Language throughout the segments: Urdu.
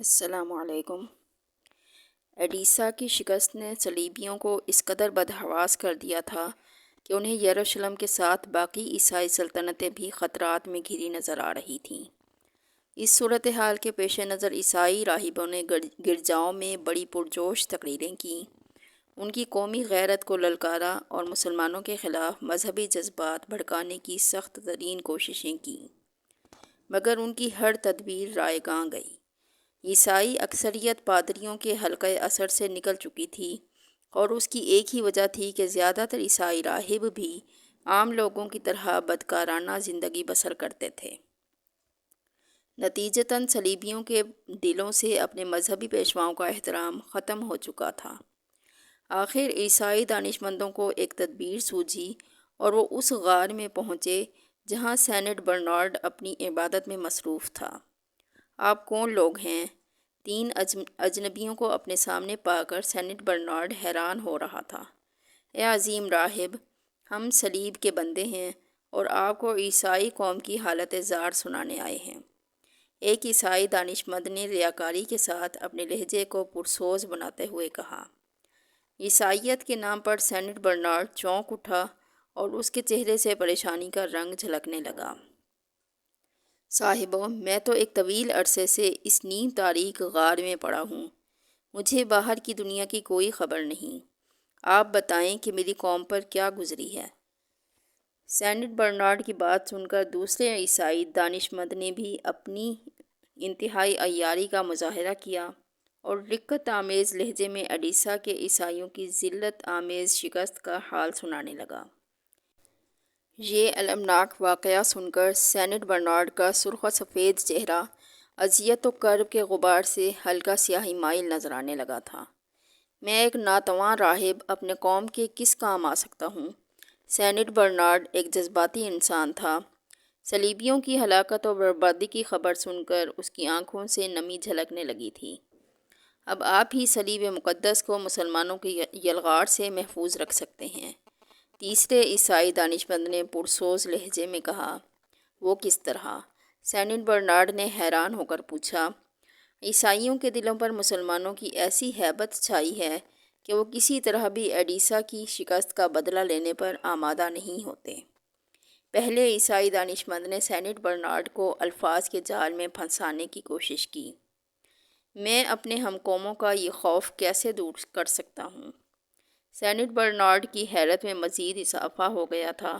السلام علیکم۔ ایڈیسا کی شکست نے صلیبیوں کو اس قدر بدحواس کر دیا تھا کہ انہیں یروشلم کے ساتھ باقی عیسائی سلطنتیں بھی خطرات میں گھری نظر آ رہی تھیں۔ اس صورتحال کے پیش نظر عیسائی راہبوں نے گرجاؤں میں بڑی پرجوش تقریریں کیں، ان کی قومی غیرت کو للکارا اور مسلمانوں کے خلاف مذہبی جذبات بھڑکانے کی سخت ترین کوششیں کیں، مگر ان کی ہر تدبیر رائے گاں گئی۔ عیسائی اکثریت پادریوں کے حلقہ اثر سے نکل چکی تھی، اور اس کی ایک ہی وجہ تھی کہ زیادہ تر عیسائی راہب بھی عام لوگوں کی طرح بدکارانہ زندگی بسر کرتے تھے۔ نتیجتاً صلیبیوں کے دلوں سے اپنے مذہبی پیشواؤں کا احترام ختم ہو چکا تھا۔ آخر عیسائی دانشمندوں کو ایک تدبیر سوجھی اور وہ اس غار میں پہنچے جہاں سینٹ برنارڈ اپنی عبادت میں مصروف تھا۔ آپ کون لوگ ہیں؟ تین اجنبیوں کو اپنے سامنے پا کر سینٹ برنارڈ حیران ہو رہا تھا۔ اے عظیم راہب، ہم صلیب کے بندے ہیں اور آپ کو عیسائی قوم کی حالت زار سنانے آئے ہیں۔ ایک عیسائی دانشمند نے ریاکاری کے ساتھ اپنے لہجے کو پرسوز بناتے ہوئے کہا۔ عیسائیت کے نام پر سینٹ برنارڈ چونک اٹھا اور اس کے چہرے سے پریشانی کا رنگ جھلکنے لگا۔ صاحبو، میں تو ایک طویل عرصے سے اس نیم تاریک غار میں پڑا ہوں۔ مجھے باہر کی دنیا کی کوئی خبر نہیں۔ آپ بتائیں کہ میری قوم پر کیا گزری ہے۔ سینٹ برنارڈ کی بات سن کر دوسرے عیسائی دانشمند نے بھی اپنی انتہائی عیاری کا مظاہرہ کیا اور رقت آمیز لہجے میں ایڈیسا کے عیسائیوں کی ذلت آمیز شکست کا حال سنانے لگا۔ یہ المناک واقعہ سن کر سینٹ برنارڈ کا سرخ و سفید چہرہ اذیت و کرب کے غبار سے ہلکا سیاہی مائل نظر آنے لگا تھا۔ میں ایک ناتواں راہب اپنے قوم کے کس کام آ سکتا ہوں؟ سینٹ برنارڈ ایک جذباتی انسان تھا۔ صلیبیوں کی ہلاکت و بربادی کی خبر سن کر اس کی آنکھوں سے نمی جھلکنے لگی تھی۔ اب آپ ہی صلیب مقدس کو مسلمانوں کی یلغار سے محفوظ رکھ سکتے ہیں۔ تیسرے عیسائی دانشمند نے پرسوز لہجے میں کہا۔ وہ کس طرح؟ سینٹ برنارڈ نے حیران ہو کر پوچھا۔ عیسائیوں کے دلوں پر مسلمانوں کی ایسی ہیبت چھائی ہے کہ وہ کسی طرح بھی ایڈیسا کی شکست کا بدلہ لینے پر آمادہ نہیں ہوتے۔ پہلے عیسائی دانشمند نے سینٹ برنارڈ کو الفاظ کے جال میں پھنسانے کی کوشش کی۔ میں اپنے ہم قوموں کا یہ خوف کیسے دور کر سکتا ہوں؟ سینٹ برنارڈ کی حیرت میں مزید اضافہ ہو گیا تھا۔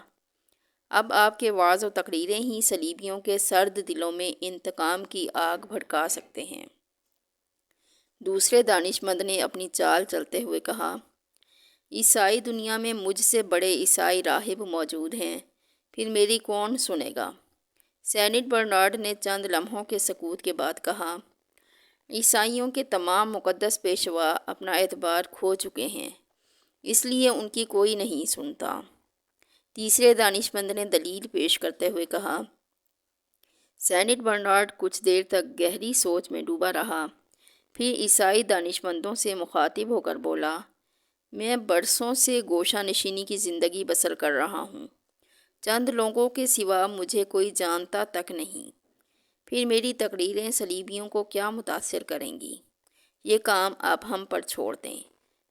اب آپ کے وعظ و تقریریں ہی صلیبیوں کے سرد دلوں میں انتقام کی آگ بھڑکا سکتے ہیں۔ دوسرے دانشمند نے اپنی چال چلتے ہوئے کہا۔ عیسائی دنیا میں مجھ سے بڑے عیسائی راہب موجود ہیں، پھر میری کون سنے گا؟ سینٹ برنارڈ نے چند لمحوں کے سکوت کے بعد کہا۔ عیسائیوں کے تمام مقدس پیشوا اپنا اعتبار کھو چکے ہیں، اس لیے ان کی کوئی نہیں سنتا۔ تیسرے دانشمند نے دلیل پیش کرتے ہوئے کہا۔ سینٹ برنارڈ کچھ دیر تک گہری سوچ میں ڈوبا رہا، پھر عیسائی دانشمندوں سے مخاطب ہو کر بولا۔ میں برسوں سے گوشہ نشینی کی زندگی بسر کر رہا ہوں۔ چند لوگوں کے سوا مجھے کوئی جانتا تک نہیں۔ پھر میری تقریریں صلیبیوں کو کیا متاثر کریں گی؟ یہ کام آپ ہم پر چھوڑ دیں۔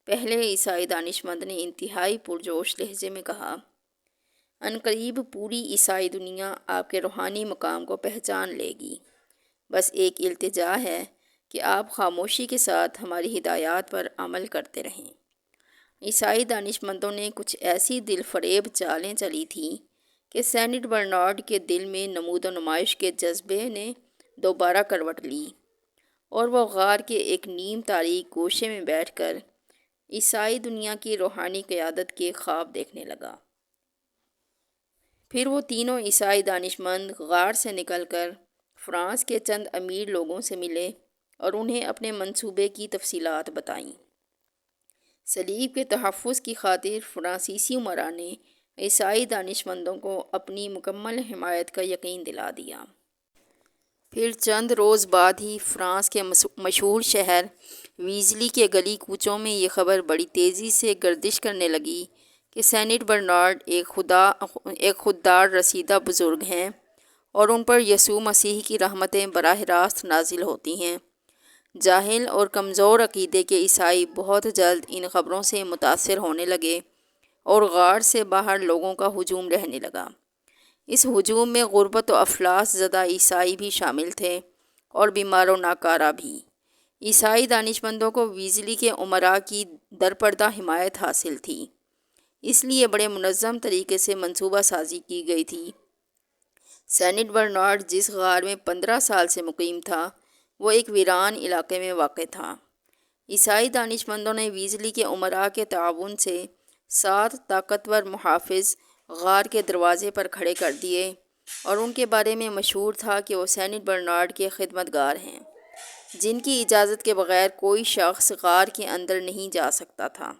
پہلے عیسائی دانشمند نے انتہائی پرجوش لہجے میں کہا۔ عنقریب پوری عیسائی دنیا آپ کے روحانی مقام کو پہچان لے گی۔ بس ایک التجا ہے کہ آپ خاموشی کے ساتھ ہماری ہدایات پر عمل کرتے رہیں۔ عیسائی دانشمندوں نے کچھ ایسی دل فریب چالیں چلی تھیں کہ سینٹ برنارڈ کے دل میں نمود و نمائش کے جذبے نے دوبارہ کروٹ لی، اور وہ غار کے ایک نیم تاریک گوشے میں بیٹھ کر عیسائی دنیا کی روحانی قیادت کے خواب دیکھنے لگا۔ پھر وہ تینوں عیسائی دانشمند غار سے نکل کر فرانس کے چند امیر لوگوں سے ملے اور انہیں اپنے منصوبے کی تفصیلات بتائیں۔ صلیب کے تحفظ کی خاطر فرانسیسی امراء نے عیسائی دانشمندوں کو اپنی مکمل حمایت کا یقین دلا دیا۔ پھر چند روز بعد ہی فرانس کے مشہور شہر ویزلی کے گلی کوچوں میں یہ خبر بڑی تیزی سے گردش کرنے لگی کہ سینٹ برنارڈ ایک خوددار رسیدہ بزرگ ہیں اور ان پر یسوع مسیح کی رحمتیں براہ راست نازل ہوتی ہیں۔ جاہل اور کمزور عقیدے کے عیسائی بہت جلد ان خبروں سے متاثر ہونے لگے اور غار سے باہر لوگوں کا ہجوم رہنے لگا۔ اس ہجوم میں غربت و افلاس زدہ عیسائی بھی شامل تھے اور بیمار و ناکارہ بھی۔ عیسائی دانشمندوں کو ویزلی کے امراء کی درپردہ حمایت حاصل تھی، اس لیے بڑے منظم طریقے سے منصوبہ سازی کی گئی تھی۔ سینٹ برنارڈ جس غار میں 15 سال سے مقیم تھا، وہ ایک ویران علاقے میں واقع تھا۔ عیسائی دانشمندوں نے ویزلی کے امراء کے تعاون سے 7 طاقتور محافظ غار کے دروازے پر کھڑے کر دیے اور ان کے بارے میں مشہور تھا کہ وہ سینٹ برنارڈ کے خدمتگار ہیں، جن کی اجازت کے بغیر کوئی شخص غار کے اندر نہیں جا سکتا تھا۔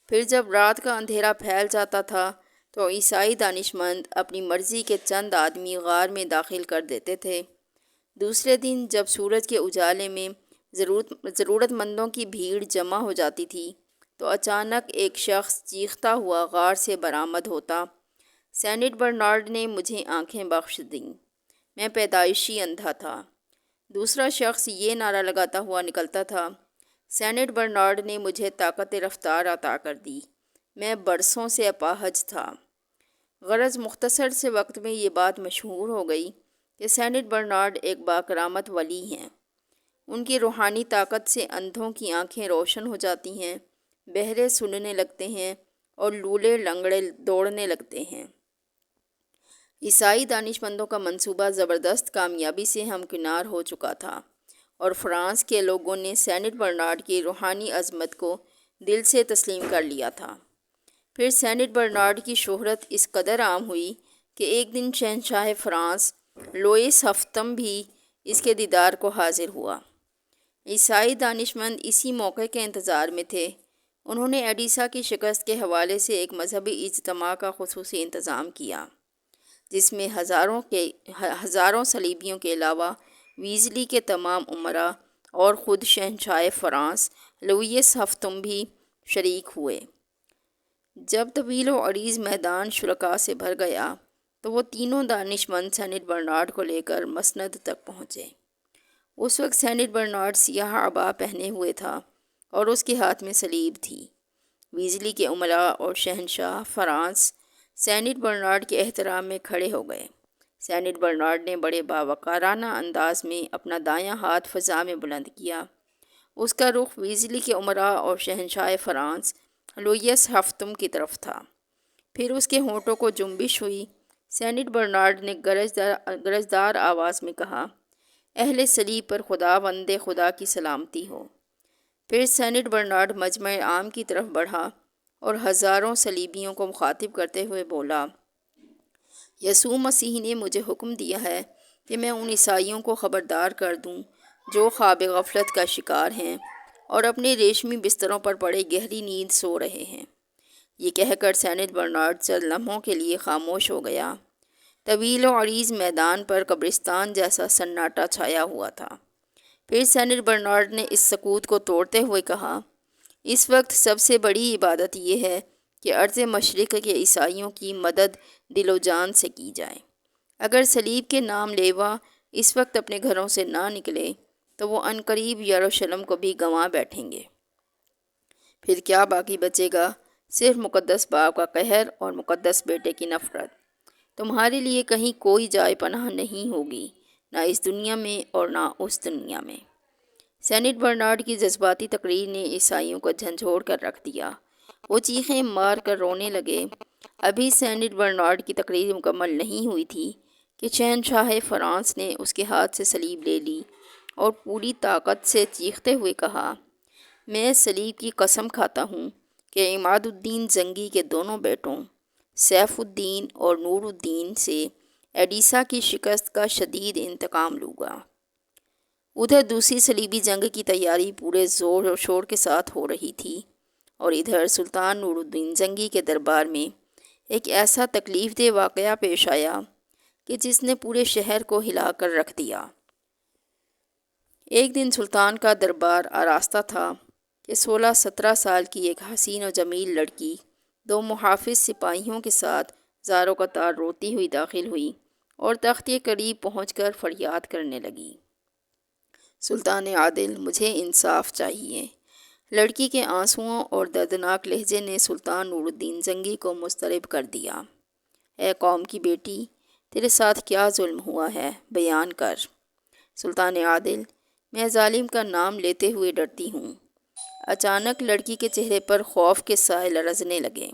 پھر جب رات کا اندھیرا پھیل جاتا تھا تو عیسائی دانشمند اپنی مرضی کے چند آدمی غار میں داخل کر دیتے تھے۔ دوسرے دن جب سورج کے اجالے میں ضرورت مندوں کی بھیڑ جمع ہو جاتی تھی تو اچانک ایک شخص چیختا ہوا غار سے برآمد ہوتا، سینٹ برنارڈ نے مجھے آنکھیں بخش دیں، میں پیدائشی اندھا تھا۔ دوسرا شخص یہ نعرہ لگاتا ہوا نکلتا تھا، سینٹ برنارڈ نے مجھے طاقت رفتار عطا کر دی، میں برسوں سے اپاہج تھا۔ غرض مختصر سے وقت میں یہ بات مشہور ہو گئی کہ سینٹ برنارڈ ایک باکرامت ولی ہیں۔ ان کی روحانی طاقت سے اندھوں کی آنکھیں روشن ہو جاتی ہیں، بہرے سننے لگتے ہیں اور لولے لنگڑے دوڑنے لگتے ہیں۔ عیسائی دانشمندوں کا منصوبہ زبردست کامیابی سے ہمکنار ہو چکا تھا اور فرانس کے لوگوں نے سینٹ برنارڈ کی روحانی عظمت کو دل سے تسلیم کر لیا تھا۔ پھر سینٹ برنارڈ کی شہرت اس قدر عام ہوئی کہ ایک دن شہنشاہ فرانس لوئس ہفتم بھی اس کے دیدار کو حاضر ہوا۔ عیسائی دانشمند اسی موقع کے انتظار میں تھے۔ انہوں نے ایڈیسا کی شکست کے حوالے سے ایک مذہبی اجتماع کا خصوصی انتظام کیا، جس میں ہزاروں صلیبیوں کے علاوہ ویزلی کے تمام امراء اور خود شہنشاہ فرانس لوئیس ہفتم بھی شریک ہوئے۔ جب طویل و عریض میدان شرکاء سے بھر گیا تو وہ تینوں دانشمند سینٹ برنارڈ کو لے کر مسند تک پہنچے۔ اس وقت سینٹ برنارڈ سیاہ عبا پہنے ہوئے تھا اور اس کے ہاتھ میں صلیب تھی۔ ویزلی کے امراء اور شہنشاہ فرانس سینٹ برنارڈ کے احترام میں کھڑے ہو گئے۔ سینٹ برنارڈ نے بڑے باوقارانہ انداز میں اپنا دایاں ہاتھ فضا میں بلند کیا۔ اس کا رخ ویزلی کے امراء اور شہنشاہ فرانس لوئیس ہفتم کی طرف تھا۔ پھر اس کے ہونٹوں کو جنبش ہوئی۔ سینٹ برنارڈ نے گرجدار آواز میں کہا، اہل صلیب پر خداوند خدا کی سلامتی ہو۔ پھر سینٹ برنارڈ مجمع عام کی طرف بڑھا اور ہزاروں صلیبیوں کو مخاطب کرتے ہوئے بولا، یسوع مسیح نے مجھے حکم دیا ہے کہ میں ان عیسائیوں کو خبردار کر دوں جو خواب غفلت کا شکار ہیں اور اپنے ریشمی بستروں پر پڑے گہری نیند سو رہے ہیں۔ یہ کہہ کر سینٹ برنارڈ چند لمحوں کے لیے خاموش ہو گیا۔ طویل و عریض میدان پر قبرستان جیسا سناٹا چھایا ہوا تھا۔ پھر سینٹ برنارڈ نے اس سکوت کو توڑتے ہوئے کہا، اس وقت سب سے بڑی عبادت یہ ہے کہ ارض مشرق کے عیسائیوں کی مدد دل و جان سے کی جائے۔ اگر صلیب کے نام لیوا اس وقت اپنے گھروں سے نہ نکلے تو وہ عنقریب یروشلم کو بھی گنوا بیٹھیں گے۔ پھر کیا باقی بچے گا؟ صرف مقدس باپ کا قہر اور مقدس بیٹے کی نفرت۔ تمہارے لیے کہیں کوئی جائے پناہ نہیں ہوگی، نہ اس دنیا میں اور نہ اس دنیا میں۔ سینٹ برنارڈ کی جذباتی تقریر نے عیسائیوں کو جھنجھوڑ کر رکھ دیا۔ وہ چیخیں مار کر رونے لگے۔ ابھی سینٹ برنارڈ کی تقریر مکمل نہیں ہوئی تھی کہ شہنشاہ فرانس نے اس کے ہاتھ سے صلیب لے لی اور پوری طاقت سے چیختے ہوئے کہا، میں صلیب کی قسم کھاتا ہوں کہ عماد الدین زنگی کے دونوں بیٹوں سیف الدین اور نور الدین سے ایڈیسا کی شکست کا شدید انتقام لوں گا۔ ادھر دوسری صلیبی جنگ کی تیاری پورے زور و شور کے ساتھ ہو رہی تھی اور ادھر سلطان نور الدین زنگی کے دربار میں ایک ایسا تکلیف دہ واقعہ پیش آیا کہ جس نے پورے شہر کو ہلا کر رکھ دیا۔ ایک دن سلطان کا دربار آراستہ تھا کہ 16-17 سال کی ایک حسین و جمیل لڑکی 2 محافظ سپاہیوں کے ساتھ زار و قطار روتی ہوئی داخل ہوئی اور تخت کے قریب پہنچ کر فریاد کرنے لگی، سلطان عادل، مجھے انصاف چاہیے۔ لڑکی کے آنسوؤں اور دردناک لہجے نے سلطان نور الدین زنگی کو مضطرب کر دیا۔ اے قوم کی بیٹی، تیرے ساتھ کیا ظلم ہوا ہے، بیان کر۔ سلطان عادل، میں ظالم کا نام لیتے ہوئے ڈرتی ہوں۔ اچانک لڑکی کے چہرے پر خوف کے سائے لرزنے لگے۔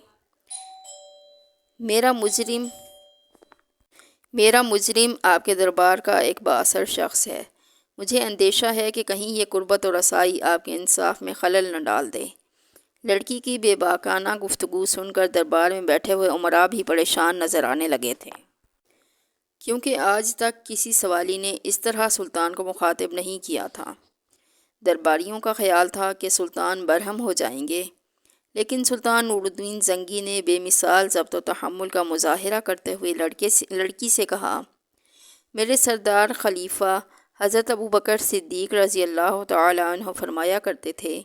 میرا مجرم آپ کے دربار کا ایک بااثر شخص ہے۔ مجھے اندیشہ ہے کہ کہیں یہ قربت و رسائی آپ کے انصاف میں خلل نہ ڈال دے۔ لڑکی کی بے باکانہ گفتگو سن کر دربار میں بیٹھے ہوئے امراء بھی پریشان نظر آنے لگے تھے، کیونکہ آج تک کسی سوالی نے اس طرح سلطان کو مخاطب نہیں کیا تھا۔ درباریوں کا خیال تھا کہ سلطان برہم ہو جائیں گے، لیکن سلطان نور الدین زنگی نے بے مثال ضبط و تحمل کا مظاہرہ کرتے ہوئے لڑکی سے کہا، میرے سردار خلیفہ حضرت ابوبکر صدیق رضی اللہ تعالیٰ عنہ فرمایا کرتے تھے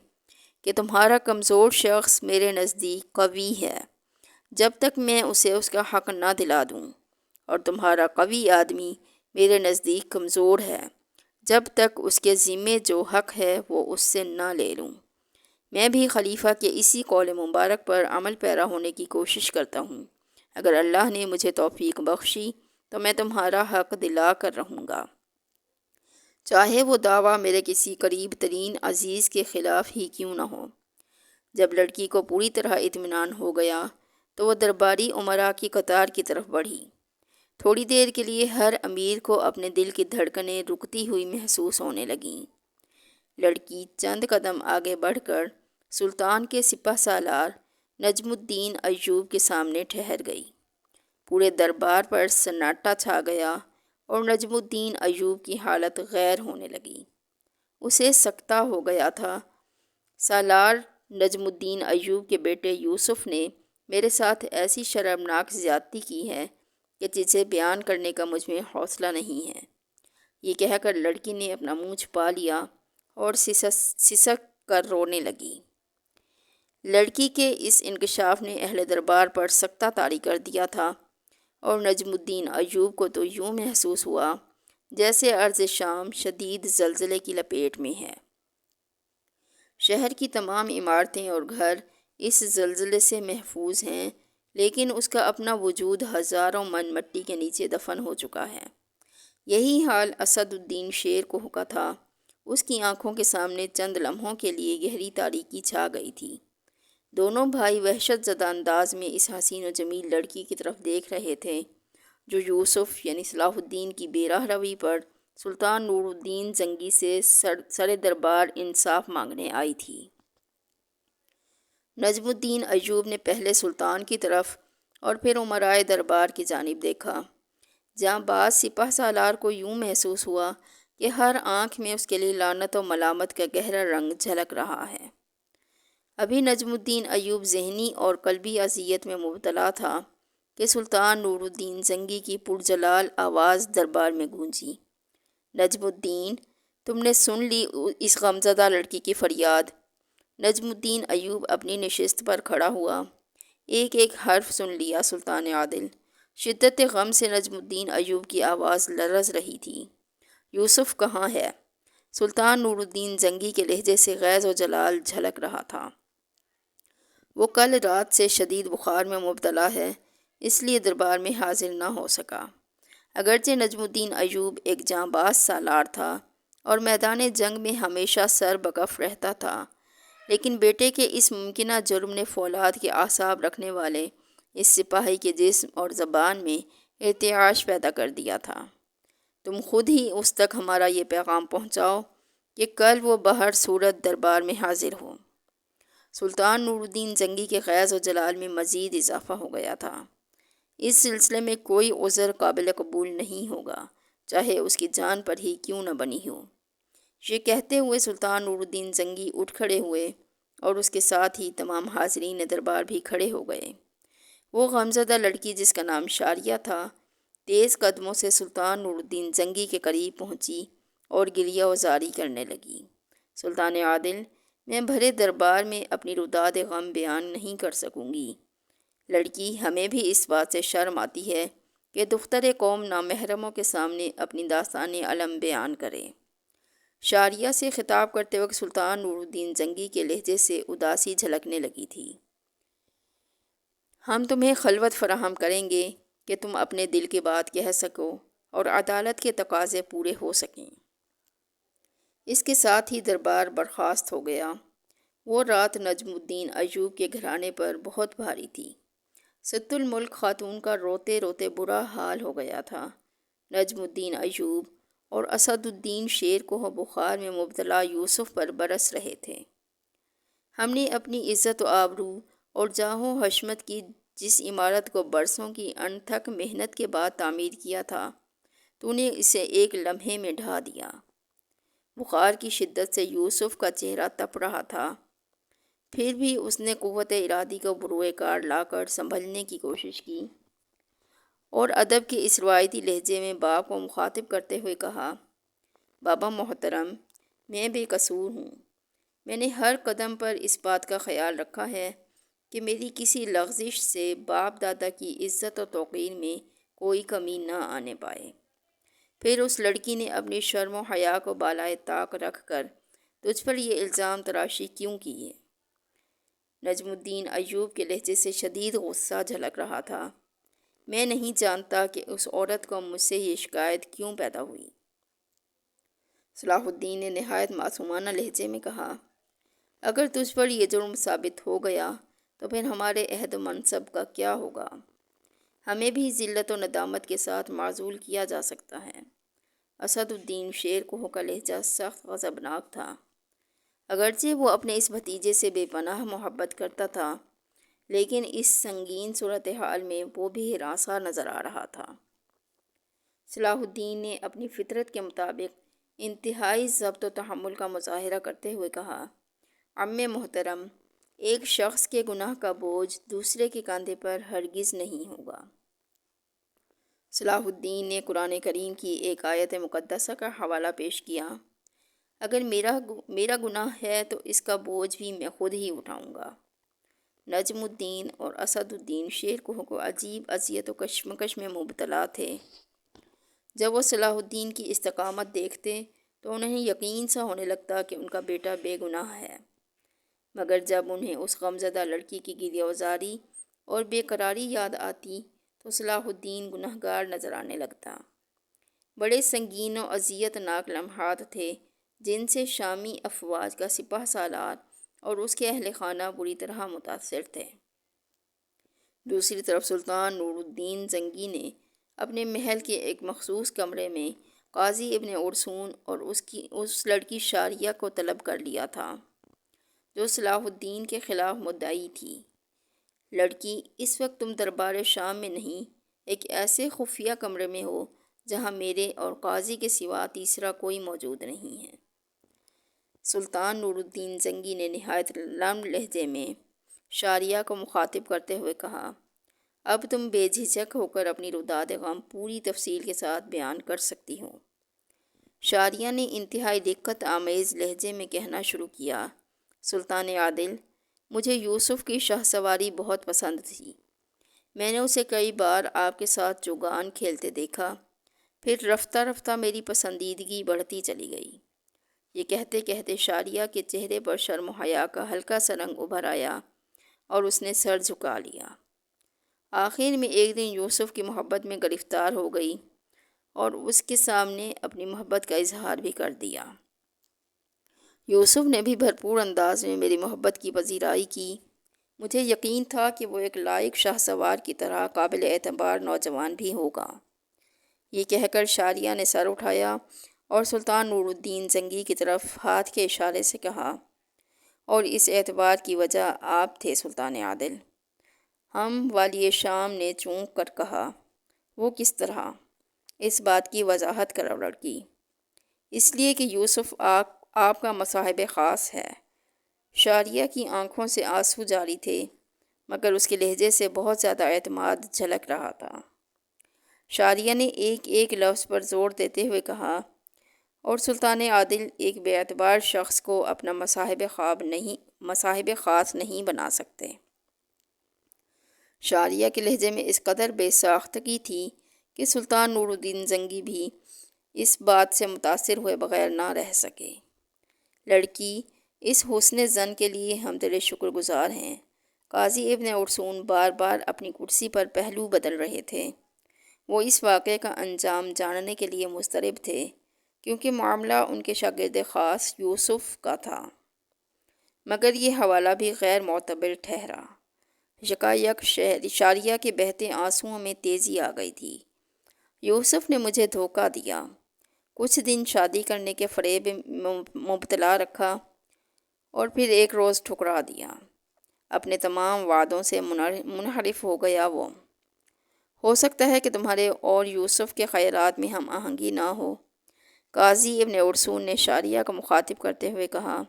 کہ تمہارا کمزور شخص میرے نزدیک قوی ہے جب تک میں اسے اس کا حق نہ دلا دوں، اور تمہارا قوی آدمی میرے نزدیک کمزور ہے جب تک اس کے ذمے جو حق ہے وہ اس سے نہ لے لوں۔ میں بھی خلیفہ کے اسی قول مبارک پر عمل پیرا ہونے کی کوشش کرتا ہوں۔ اگر اللہ نے مجھے توفیق بخشی تو میں تمہارا حق دلا کر رہوں گا، چاہے وہ دعویٰ میرے کسی قریب ترین عزیز کے خلاف ہی کیوں نہ ہو۔ جب لڑکی کو پوری طرح اطمینان ہو گیا تو وہ درباری امراء کی قطار کی طرف بڑھی۔ تھوڑی دیر کے لیے ہر امیر کو اپنے دل کی دھڑکنیں رکتی ہوئی محسوس ہونے لگیں۔ لڑکی چند قدم آگے بڑھ کر سلطان کے سپہ سالار نجم الدین ایوب کے سامنے ٹھہر گئی۔ پورے دربار پر سناٹا چھا گیا اور نجم الدین ایوب کی حالت غیر ہونے لگی۔ اسے سکتہ ہو گیا تھا۔ سالار نجم الدین ایوب کے بیٹے یوسف نے میرے ساتھ ایسی شرمناک زیادتی کی ہے کہ جسے بیان کرنے کا مجھ میں حوصلہ نہیں ہے۔ یہ کہہ کر لڑکی نے اپنا منہ چھپا لیا اور سسک کر رونے لگی۔ لڑکی کے اس انکشاف نے اہل دربار پر سکتہ طاری کر دیا تھا، اور نجم الدین ایوب کو تو یوں محسوس ہوا جیسے ارض شام شدید زلزلے کی لپیٹ میں ہے۔ شہر کی تمام عمارتیں اور گھر اس زلزلے سے محفوظ ہیں، لیکن اس کا اپنا وجود ہزاروں من مٹی کے نیچے دفن ہو چکا ہے۔ یہی حال اسد الدین شیر کو ہوا تھا۔ اس کی آنکھوں کے سامنے چند لمحوں کے لیے گہری تاریکی چھا گئی تھی۔ دونوں بھائی وحشت زدہ انداز میں اس حسین و جمیل لڑکی کی طرف دیکھ رہے تھے جو یوسف یعنی صلاح الدین کی بے راہ روی پر سلطان نور الدین زنگی سے سر دربار انصاف مانگنے آئی تھی۔ نجم الدین ایوب نے پہلے سلطان کی طرف اور پھر امرائے دربار کی جانب دیکھا۔ جہاں بعض سپہ سالار کو یوں محسوس ہوا کہ ہر آنکھ میں اس کے لیے لعنت و ملامت کا گہرا رنگ جھلک رہا ہے۔ ابھی نجم الدین ایوب ذہنی اور قلبی اذیت میں مبتلا تھا کہ سلطان نور الدین زنگی کی پرجلال آواز دربار میں گونجی، نجم الدین، تم نے سن لی اس غمزدہ لڑکی کی فریاد۔ نجم الدین ایوب اپنی نشست پر کھڑا ہوا۔ ایک ایک حرف سن لیا سلطان عادل۔ شدت غم سے نجم الدین ایوب کی آواز لرز رہی تھی۔ یوسف کہاں ہے؟ سلطان نور الدین زنگی کے لہجے سے غیظ و جلال جھلک رہا تھا۔ وہ کل رات سے شدید بخار میں مبتلا ہے، اس لیے دربار میں حاضر نہ ہو سکا۔ اگرچہ نجم الدین ایوب ایک جانباز سالار تھا اور میدان جنگ میں ہمیشہ سر بکف رہتا تھا، لیکن بیٹے کے اس ممکنہ جرم نے فولاد کے اعصاب رکھنے والے اس سپاہی کے جسم اور زبان میں ارتعاش پیدا کر دیا تھا۔ تم خود ہی اس تک ہمارا یہ پیغام پہنچاؤ کہ کل وہ بہر صورت دربار میں حاضر ہو۔ سلطان نور الدین زنگی کے غیظ و جلال میں مزید اضافہ ہو گیا تھا۔ اس سلسلے میں کوئی عذر قابل قبول نہیں ہوگا، چاہے اس کی جان پر ہی کیوں نہ بنی ہو۔ یہ کہتے ہوئے سلطان نور الدین زنگی اٹھ کھڑے ہوئے اور اس کے ساتھ ہی تمام حاضرین دربار بھی کھڑے ہو گئے۔ وہ غمزدہ لڑکی جس کا نام شاریہ تھا تیز قدموں سے سلطان نور الدین زنگی کے قریب پہنچی اور گریہ وزاری کرنے لگی۔ سلطان عادل، میں بھرے دربار میں اپنی روداد غم بیان نہیں کر سکوں گی۔ لڑکی، ہمیں بھی اس بات سے شرم آتی ہے کہ دختر قوم نامحرموں کے سامنے اپنی داستان علم بیان کرے۔ شاریہ سے خطاب کرتے وقت سلطان نور الدین زنگی کے لہجے سے اداسی جھلکنے لگی تھی۔ ہم تمہیں خلوت فراہم کریں گے کہ تم اپنے دل کی بات کہہ سکو اور عدالت کے تقاضے پورے ہو سکیں۔ اس کے ساتھ ہی دربار برخاست ہو گیا۔ وہ رات نجم الدین ایوب کے گھرانے پر بہت بھاری تھی۔ ست الملک خاتون کا روتے روتے برا حال ہو گیا تھا۔ نجم الدین ایوب اور اسد الدین شیر کوہ بخار میں مبتلا یوسف پر برس رہے تھے۔ ہم نے اپنی عزت و آبرو اور جاہ و حشمت کی جس عمارت کو برسوں کی انتھک محنت کے بعد تعمیر کیا تھا، تو نے اسے ایک لمحے میں ڈھا دیا۔ بخار کی شدت سے یوسف کا چہرہ تپ رہا تھا، پھر بھی اس نے قوت ارادی کو بروئے کار لا کر سنبھلنے کی کوشش کی اور ادب کے اس روایتی لہجے میں باپ کو مخاطب کرتے ہوئے کہا، بابا محترم، میں بے قصور ہوں۔ میں نے ہر قدم پر اس بات کا خیال رکھا ہے کہ میری کسی لغزش سے باپ دادا کی عزت و توقیر میں کوئی کمی نہ آنے پائے۔ پھر اس لڑکی نے اپنی شرم و حیا کو بالائے طاق رکھ کر تجھ پر یہ الزام تراشی کیوں کی ہے؟ نجم الدین ایوب کے لہجے سے شدید غصہ جھلک رہا تھا۔ میں نہیں جانتا کہ اس عورت کو مجھ سے یہ شکایت کیوں پیدا ہوئی۔ صلاح الدین نے نہایت معصومانہ لہجے میں کہا، اگر تجھ پر یہ جرم ثابت ہو گیا تو پھر ہمارے عہد و منصب کا کیا ہوگا؟ ہمیں بھی ذلت و ندامت کے ساتھ معزول کیا جا سکتا ہے۔ اسد الدین شیر کوہ کا لہجہ سخت غضبناک تھا۔ اگرچہ وہ اپنے اس بھتیجے سے بے پناہ محبت کرتا تھا، لیکن اس سنگین صورتحال میں وہ بھی ہراساں نظر آ رہا تھا۔ صلاح الدین نے اپنی فطرت کے مطابق انتہائی ضبط و تحمل کا مظاہرہ کرتے ہوئے کہا، عم محترم، ایک شخص کے گناہ کا بوجھ دوسرے کے کاندھے پر ہرگز نہیں ہوگا۔ صلاح الدین نے قرآن کریم کی ایک آیت مقدسہ کا حوالہ پیش کیا، اگر میرا گناہ ہے تو اس کا بوجھ بھی میں خود ہی اٹھاؤں گا۔ نجم الدین اور اسد الدین شیر کوہ کو عجیب اذیت و کشمکش میں مبتلا تھے۔ جب وہ صلاح الدین کی استقامت دیکھتے تو انہیں یقین سا ہونے لگتا کہ ان کا بیٹا بے گناہ ہے، مگر جب انہیں اس غمزدہ لڑکی کی گریہ وزاری اور بے قراری یاد آتی تو صلاح الدین گنہگار نظر آنے لگتا۔ بڑے سنگین و اذیت ناک لمحات تھے جن سے شامی افواج کا سپہ سالار اور اس کے اہل خانہ بری طرح متاثر تھے۔ دوسری طرف سلطان نور الدین زنگی نے اپنے محل کے ایک مخصوص کمرے میں قاضی ابن ارسون اور اس لڑکی شاریہ کو طلب کر لیا تھا جو صلاح الدین کے خلاف مدعی تھی۔ لڑکی، اس وقت تم دربار شام میں نہیں، ایک ایسے خفیہ کمرے میں ہو جہاں میرے اور قاضی کے سوا تیسرا کوئی موجود نہیں ہے۔ سلطان نور الدین زنگی نے نہایت نرم لہجے میں شاریہ کو مخاطب کرتے ہوئے کہا، اب تم بے جھجک ہو کر اپنی روداد غم پوری تفصیل کے ساتھ بیان کر سکتی ہو۔ شاریہ نے انتہائی دقت آمیز لہجے میں کہنا شروع کیا، سلطان عادل، مجھے یوسف کی شاہ سواری بہت پسند تھی۔ میں نے اسے کئی بار آپ کے ساتھ چوگان کھیلتے دیکھا، پھر رفتہ رفتہ میری پسندیدگی بڑھتی چلی گئی۔ یہ کہتے کہتے شاریہ کے چہرے پر شرم و حیا کا ہلکا سا رنگ ابھر آیا اور اس نے سر جھکا لیا۔ آخر میں ایک دن یوسف کی محبت میں گرفتار ہو گئی اور اس کے سامنے اپنی محبت کا اظہار بھی کر دیا۔ یوسف نے بھی بھرپور انداز میں میری محبت کی پذیرائی کی۔ مجھے یقین تھا کہ وہ ایک لائق شاہ سوار کی طرح قابل اعتبار نوجوان بھی ہوگا۔ یہ کہہ کر شاریہ نے سر اٹھایا اور سلطان نور الدین زنگی کی طرف ہاتھ کے اشارے سے کہا، اور اس اعتبار کی وجہ آپ تھے سلطان عادل۔ ہم والی شام نے چونک کر کہا، وہ کس طرح؟ اس بات کی وضاحت کرو لڑکی۔ اس لیے کہ یوسف آپ کا مصاحب خاص ہے۔ شاریہ کی آنکھوں سے آنسو جاری تھے، مگر اس کے لہجے سے بہت زیادہ اعتماد جھلک رہا تھا۔ شاریہ نے ایک ایک لفظ پر زور دیتے ہوئے کہا، اور سلطان عادل ایک بے اعتبار شخص کو اپنا مصاحب خاص نہیں بنا سکتے۔ شاریہ کے لہجے میں اس قدر بے ساختگی تھی کہ سلطان نور الدین زنگی بھی اس بات سے متاثر ہوئے بغیر نہ رہ سکے۔ لڑکی، اس حسن زن کے لیے ہم تیرے شکر گزار ہیں۔ قاضی ابن ارسطو بار بار اپنی کرسی پر پہلو بدل رہے تھے۔ وہ اس واقعے کا انجام جاننے کے لیے مضطرب تھے، کیونکہ معاملہ ان کے شاگرد خاص یوسف کا تھا۔ مگر یہ حوالہ بھی غیر معتبر ٹھہرا۔ یکایک شاریہ کے بہتے آنسوؤں میں تیزی آ گئی تھی۔ یوسف نے مجھے دھوکہ دیا، کچھ دن شادی کرنے کے فریب مبتلا رکھا اور پھر ایک روز ٹھکرا دیا۔ اپنے تمام وعدوں سے منحرف ہو گیا وہ۔ ہو سکتا ہے کہ تمہارے اور یوسف کے خیالات میں ہم آہنگی نہ ہو۔ قاضی ابن ارسطو نے شاریہ کو مخاطب کرتے ہوئے کہا،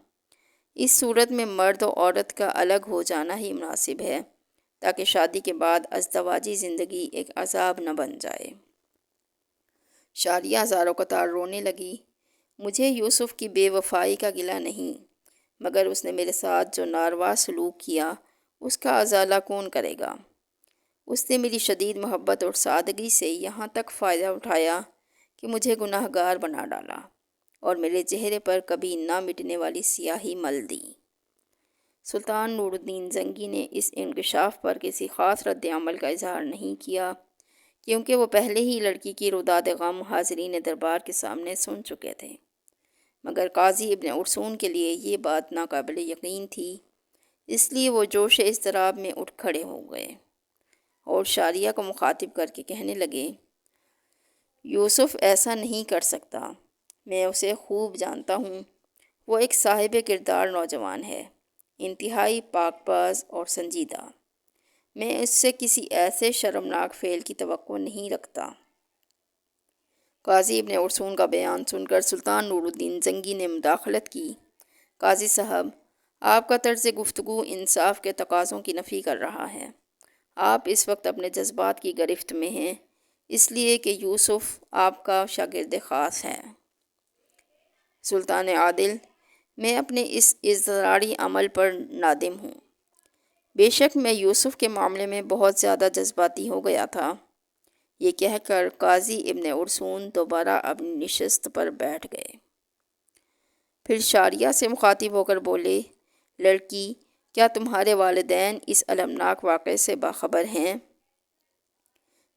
اس صورت میں مرد و عورت کا الگ ہو جانا ہی مناسب ہے، تاکہ شادی کے بعد ازدواجی زندگی ایک عذاب نہ بن جائے۔ شاریہ زار و قطار رونے لگی۔ مجھے یوسف کی بے وفائی کا گلہ نہیں، مگر اس نے میرے ساتھ جو ناروا سلوک کیا اس کا ازالہ کون کرے گا؟ اس نے میری شدید محبت اور سادگی سے یہاں تک فائدہ اٹھایا کہ مجھے گناہ گار بنا ڈالا اور میرے چہرے پر کبھی نہ مٹنے والی سیاہی مل دی۔ سلطان نور الدین زنگی نے اس انکشاف پر کسی خاص رد عمل کا اظہار نہیں کیا، کیونکہ وہ پہلے ہی لڑکی کی روداد غم حاضرین دربار کے سامنے سن چکے تھے۔ مگر قاضی ابن ارسطو کے لیے یہ بات ناقابل یقین تھی، اس لیے وہ جوش اضطراب میں اٹھ کھڑے ہو گئے اور شاریہ کو مخاطب کر کے کہنے لگے، یوسف ایسا نہیں کر سکتا، میں اسے خوب جانتا ہوں۔ وہ ایک صاحب کردار نوجوان ہے، انتہائی پاک باز اور سنجیدہ۔ میں اس سے کسی ایسے شرمناک فعل کی توقع نہیں رکھتا۔ قاضی ابن ارسطو کا بیان سن کر سلطان نور الدین زنگی نے مداخلت کی، قاضی صاحب، آپ کا طرز گفتگو انصاف کے تقاضوں کی نفی کر رہا ہے۔ آپ اس وقت اپنے جذبات کی گرفت میں ہیں، اس لیے کہ یوسف آپ کا شاگرد خاص ہے۔ سلطان عادل، میں اپنے اس اضطراری عمل پر نادم ہوں۔ بے شک میں یوسف کے معاملے میں بہت زیادہ جذباتی ہو گیا تھا۔ یہ کہہ کر قاضی ابن ارسطو دوبارہ اپنی نشست پر بیٹھ گئے۔ پھر شاریہ سے مخاطب ہو کر بولے، لڑکی، کیا تمہارے والدین اس المناک واقعے سے باخبر ہیں؟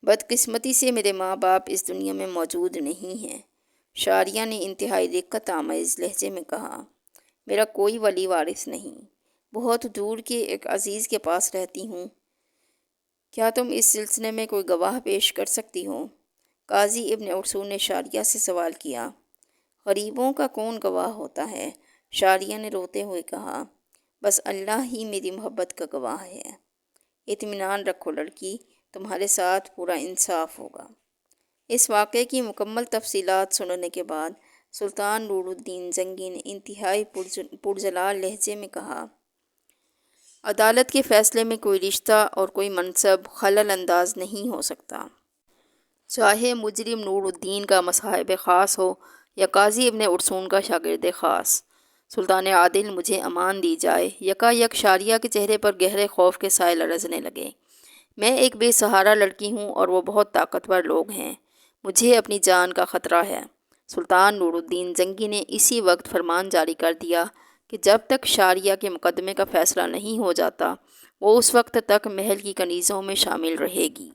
بدقسمتی سے میرے ماں باپ اس دنیا میں موجود نہیں ہیں۔ شاریہ نے انتہائی رقت آمیز لہجے میں کہا، میرا کوئی ولی وارث نہیں، بہت دور کے ایک عزیز کے پاس رہتی ہوں۔ کیا تم اس سلسلے میں کوئی گواہ پیش کر سکتی ہو؟ قاضی ابن ارسطو نے شاریہ سے سوال کیا۔ غریبوں کا کون گواہ ہوتا ہے؟ شاریہ نے روتے ہوئے کہا، بس اللہ ہی میری محبت کا گواہ ہے۔ اطمینان رکھو لڑکی، تمہارے ساتھ پورا انصاف ہوگا۔ اس واقعے کی مکمل تفصیلات سننے کے بعد سلطان نور الدین زنگی نے انتہائی پرجلال لہجے میں کہا، عدالت کے فیصلے میں کوئی رشتہ اور کوئی منصب خلل انداز نہیں ہو سکتا، چاہے مجرم نور الدین کا مصاحب خاص ہو یا قاضی ابن ارسطو کا شاگرد خاص۔ سلطان عادل، مجھے امان دی جائے۔ یکایک شاریہ کے چہرے پر گہرے خوف کے سائے لرزنے لگے۔ میں ایک بے سہارا لڑکی ہوں اور وہ بہت طاقتور لوگ ہیں، مجھے اپنی جان کا خطرہ ہے۔ سلطان نور الدین زنگی نے اسی وقت فرمان جاری کر دیا کہ جب تک شاریہ کے مقدمے کا فیصلہ نہیں ہو جاتا، وہ اس وقت تک محل کی کنیزوں میں شامل رہے گی۔